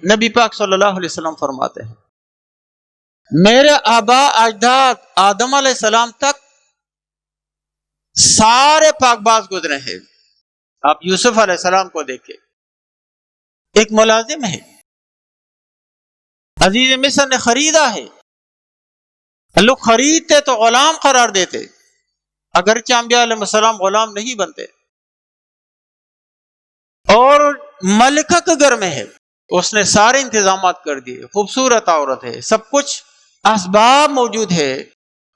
نبی پاک صلی اللہ علیہ وسلم فرماتے ہیں میرے آبا اجداد آدم علیہ السلام تک سارے پاک باز گزرے ہیں. آپ یوسف علیہ السلام کو دیکھیں، ایک ملازم ہے، عزیز مصر نے خریدا ہے. لوگ خریدتے تو غلام قرار دیتے، اگرچہ انبیاء علیہ السلام غلام نہیں بنتے. اور ملکہ کے گھر میں ہے، اس نے سارے انتظامات کر دیے، خوبصورت عورت ہے، سب کچھ اسباب موجود ہے،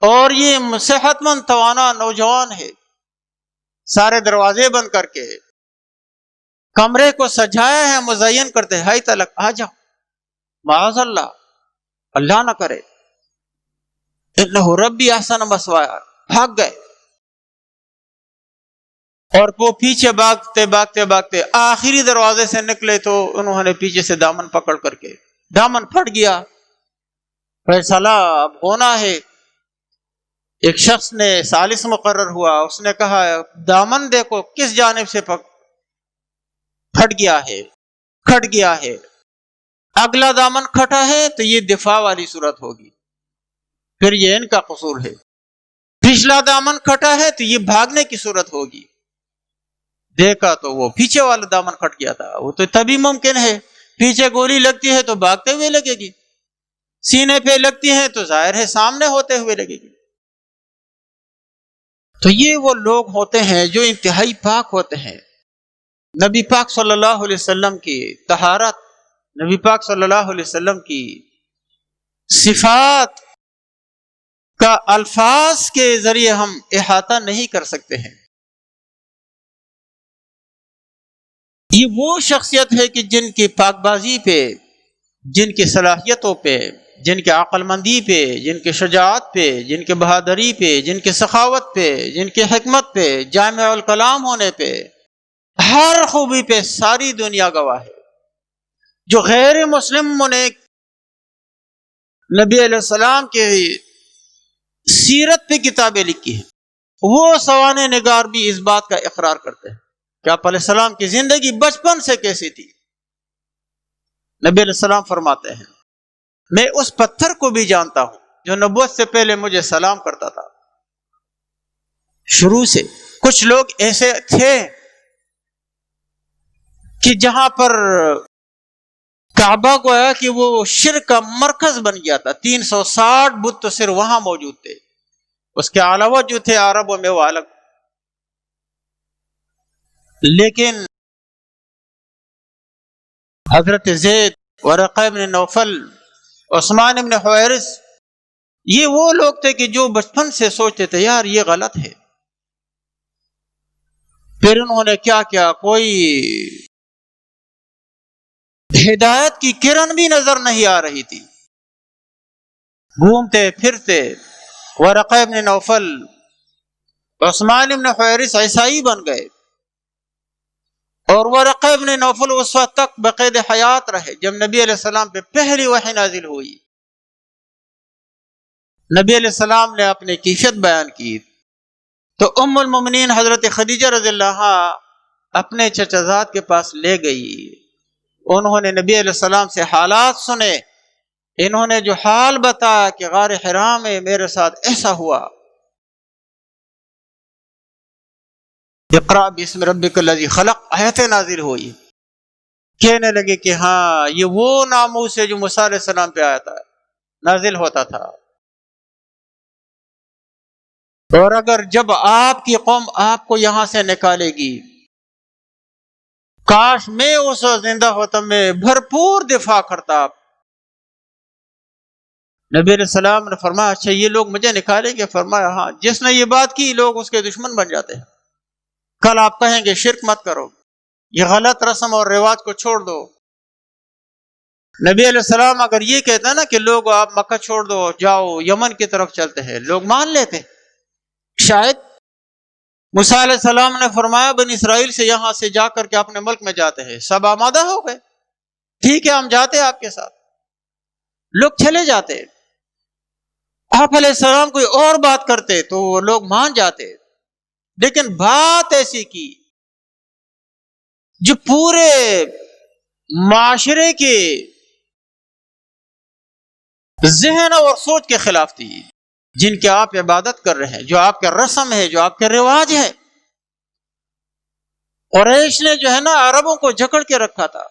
اور یہ صحت مند توانا نوجوان ہے. سارے دروازے بند کر کے کمرے کو سجایا ہے، مزین کرتے، ہائی تلک آ جاؤ، معاذ اللہ، اللہ نہ کرے، انہ ربی احسن مثوایا، بھاگ گئے. اور وہ پیچھے بھاگتے آخری دروازے سے نکلے تو انہوں نے پیچھے سے دامن پکڑ کر کے دامن پھٹ گیا. فیصلہ اب ہونا ہے. ایک شخص نے ثالث مقرر ہوا، اس نے کہا دامن دیکھو کس جانب سے پھٹ گیا ہے، کھٹ گیا ہے. اگلا دامن کھٹا ہے تو یہ دفاع والی صورت ہوگی، پھر یہ ان کا قصور ہے. پچھلا دامن کھٹا ہے تو یہ بھاگنے کی صورت ہوگی. دیکھا تو وہ پیچھے والا دامن کھٹ گیا تھا. وہ تو تبھی ممکن ہے، پیچھے گولی لگتی ہے تو بھاگتے ہوئے لگے گی، سینے پہ لگتی ہے تو ظاہر ہے سامنے ہوتے ہوئے لگے گی. تو یہ وہ لوگ ہوتے ہیں جو انتہائی پاک ہوتے ہیں. نبی پاک صلی اللہ علیہ وسلم کی طہارت، نبی پاک صلی اللہ علیہ وسلم کی صفات کا الفاظ کے ذریعے ہم احاطہ نہیں کر سکتے ہیں. یہ وہ شخصیت ہے کہ جن کی پاک بازی پہ، جن کی صلاحیتوں پہ، جن کے عقل مندی پہ، جن کے شجاعت پہ، جن کے بہادری پہ، جن کے سخاوت پہ، جن کے حکمت پہ، جامع الکلام ہونے پہ، ہر خوبی پہ ساری دنیا گواہ ہے. جو غیر مسلموں نے نبی علیہ السلام کے سیرت پہ کتابیں لکھی ہیں، وہ سوانح نگار بھی اس بات کا اقرار کرتے ہیں کہ آپ علیہ السلام کی زندگی بچپن سے کیسی تھی. نبی علیہ السلام فرماتے ہیں میں اس پتھر کو بھی جانتا ہوں جو نبوت سے پہلے مجھے سلام کرتا تھا. شروع سے کچھ لوگ ایسے تھے کہ جہاں پر کعبہ گویا کہ وہ شرک کا مرکز بن گیا تھا. 360 بت تو صرف وہاں موجود تھے، اس کے علاوہ جو تھے عربوں میں وہ الگ. لیکن حضرت زید، ورقہ بن نوفل، عثمان بن حویرث، یہ وہ لوگ تھے کہ جو بچپن سے سوچتے تھے یار یہ غلط ہے. پھر انہوں نے کیا کیا، کوئی ہدایت کی کرن بھی نظر نہیں آ رہی تھی، گھومتے پھرتے ورقہ بن نوفل، عثمان بن حویرث عیسائی بن گئے. اور ورقہ بن نوفل اس وقت تک بقید حیات رہے جب نبی علیہ السلام پہ پہلی وحی نازل ہوئی. نبی علیہ السلام نے اپنی کیفیت بیان کی تو ام المومنین حضرت خدیجہ رضی اللہ عنہا اپنے چچا زاد کے پاس لے گئی. انہوں نے نبی علیہ السلام سے حالات سنے. انہوں نے جو حال بتایا کہ غار حرا میں میرے ساتھ ایسا ہوا، اقرأ باسم ربک الذی خلق آیت نازل ہوئی. کہنے لگے کہ ہاں یہ وہ ناموس ہے جو موسیٰ علیہ السلام پہ آیا تھا، نازل ہوتا تھا. اور اگر جب آپ کی قوم آپ کو یہاں سے نکالے گی، کاش میں اس وقت زندہ ہوتا، میں بھرپور دفاع کرتا. نبی علیہ السلام نے فرمایا اچھا یہ لوگ مجھے نکالیں گے؟ فرمایا ہاں، جس نے یہ بات کی لوگ اس کے دشمن بن جاتے ہیں. کل آپ کہیں گے شرک مت کرو، یہ غلط رسم اور رواج کو چھوڑ دو. نبی علیہ السلام اگر یہ کہتا نا کہ لوگ آپ مکہ چھوڑ دو جاؤ یمن کی طرف چلتے ہیں، لوگ مان لیتے. شاید موسیٰ علیہ السلام نے فرمایا بنی اسرائیل سے یہاں سے جا کر کے اپنے ملک میں جاتے ہیں، سب آمادہ ہو گئے، ٹھیک ہے ہم جاتے آپ کے ساتھ. لوگ چلے جاتے. آپ علیہ السلام کوئی اور بات کرتے تو وہ لوگ مان جاتے. لیکن بات ایسی کی جو پورے معاشرے کے ذہن اور سوچ کے خلاف تھی، جن کی آپ عبادت کر رہے ہیں، جو آپ کا رسم ہے، جو آپ کا رواج ہے۔ قریش نے جو ہے نا عربوں کو جکڑ کے رکھا تھا۔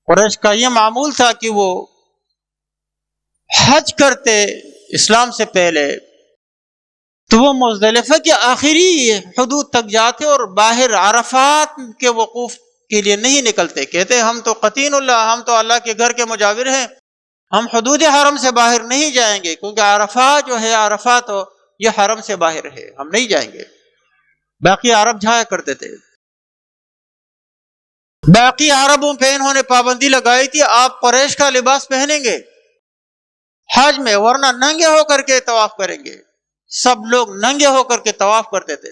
قریش کا یہ معمول تھا کہ وہ حج کرتے اسلام سے پہلے تو وہ مزدلفہ کے آخری حدود تک جاتے اور باہر عرفات کے وقوف کے لیے نہیں نکلتے، کہتے ہم تو قطین اللہ، ہم تو اللہ کے گھر کے مجاور ہیں، ہم حدود حرم سے باہر نہیں جائیں گے، کیونکہ عرفات جو ہے، عرفات یہ حرم سے باہر ہے، ہم نہیں جائیں گے۔ باقی عرب جایا کرتے تھے، باقی عربوں پہ انہوں نے پابندی لگائی تھی آپ قریش کا لباس پہنیں گے حج میں، ورنہ ننگے ہو کر کے طواف کریں گے۔ سب لوگ ننگے ہو کر کے طواف کرتے تھے۔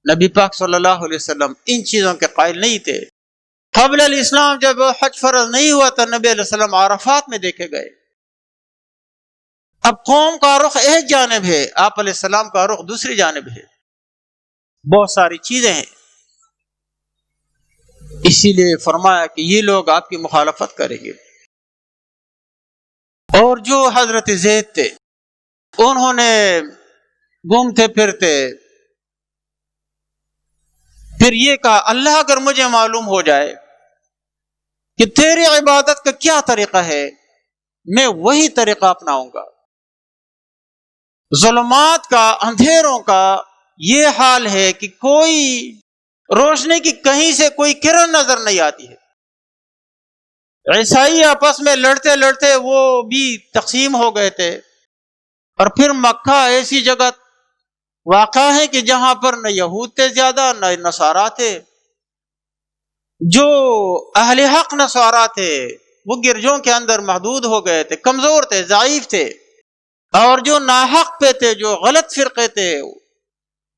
نبی پاک صلی اللہ علیہ وسلم ان چیزوں کے قائل نہیں تھے۔ قبل الاسلام جب حج فرض نہیں ہوا تو نبی علیہ السلام عرفات میں دیکھے گئے۔ اب قوم کا رخ ایک جانب ہے، آپ علیہ السلام کا رخ دوسری جانب ہے، بہت ساری چیزیں ہیں، اسی لیے فرمایا کہ یہ لوگ آپ کی مخالفت کریں گے۔ اور جو حضرت زید تھے انہوں نے گھومتے پھرتے پھر یہ کہا اللہ اگر مجھے معلوم ہو جائے کہ تیری عبادت کا کیا طریقہ ہے، میں وہی طریقہ اپناؤں گا۔ ظلمات کا، اندھیروں کا یہ حال ہے کہ کوئی روشنی کی کہیں سے کوئی کرن نظر نہیں آتی ہے۔ عیسائی آپس میں لڑتے لڑتے وہ بھی تقسیم ہو گئے تھے، اور پھر مکہ ایسی جگہ واقع ہے کہ جہاں پر نہ یہود تھے زیادہ، نہ نصارا تھے۔ جو اہل حق نصارا تھے وہ گرجوں کے اندر محدود ہو گئے تھے، کمزور تھے، ضعیف تھے، اور جو ناحق پہ تھے، جو غلط فرقے تھے،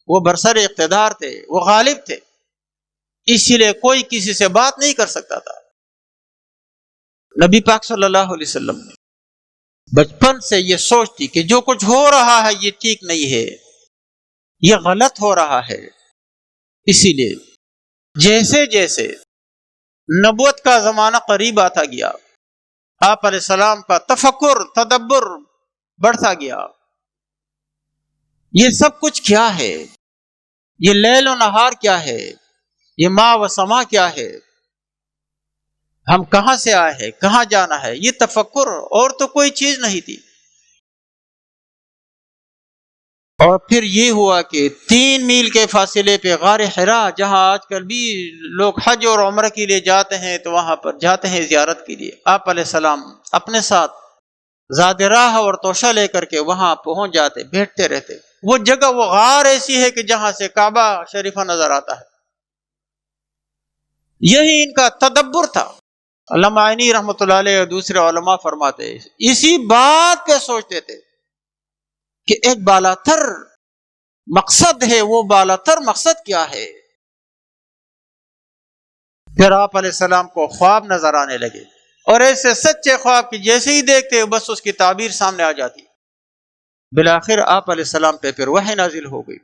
وہ برسر اقتدار تھے، وہ غالب تھے، اسی لیے کوئی کسی سے بات نہیں کر سکتا تھا۔ نبی پاک صلی اللہ علیہ وسلم نے بچپن سے یہ سوچ تھی کہ جو کچھ ہو رہا ہے یہ ٹھیک نہیں ہے، یہ غلط ہو رہا ہے۔ اسی لیے جیسے جیسے نبوت کا زمانہ قریب آتا گیا، آپ علیہ السلام کا تفکر، تدبر بڑھتا گیا۔ یہ سب کچھ کیا ہے؟ یہ لیل و نہار کیا ہے؟ یہ ماں و سما کیا ہے؟ ہم کہاں سے آئے ہیں، کہاں جانا ہے؟ یہ تفکر، اور تو کوئی چیز نہیں تھی۔ اور پھر یہ ہوا کہ 3 میل کے فاصلے پہ غار حرا، جہاں آج کل بھی لوگ حج اور عمرہ کے لیے جاتے ہیں تو وہاں پر جاتے ہیں زیارت کے لیے، آپ علیہ السلام اپنے ساتھ زاد راہ اور توشہ لے کر کے وہاں پہنچ جاتے، بیٹھتے رہتے۔ وہ جگہ، وہ غار ایسی ہے کہ جہاں سے کعبہ شریفہ نظر آتا ہے۔ یہی ان کا تدبر تھا۔ علامہ عینی رحمۃ اللہ علیہ اور دوسرے علماء فرماتے ہیں اسی بات پہ سوچتے تھے کہ ایک بالاتر مقصد ہے، وہ بالاتر مقصد کیا ہے؟ پھر آپ علیہ السلام کو خواب نظر آنے لگے، اور ایسے سچے خواب کہ جیسے ہی دیکھتے بس اس کی تعبیر سامنے آ جاتی۔ بالآخر آپ علیہ السلام پہ پھر وحی نازل ہو گئی۔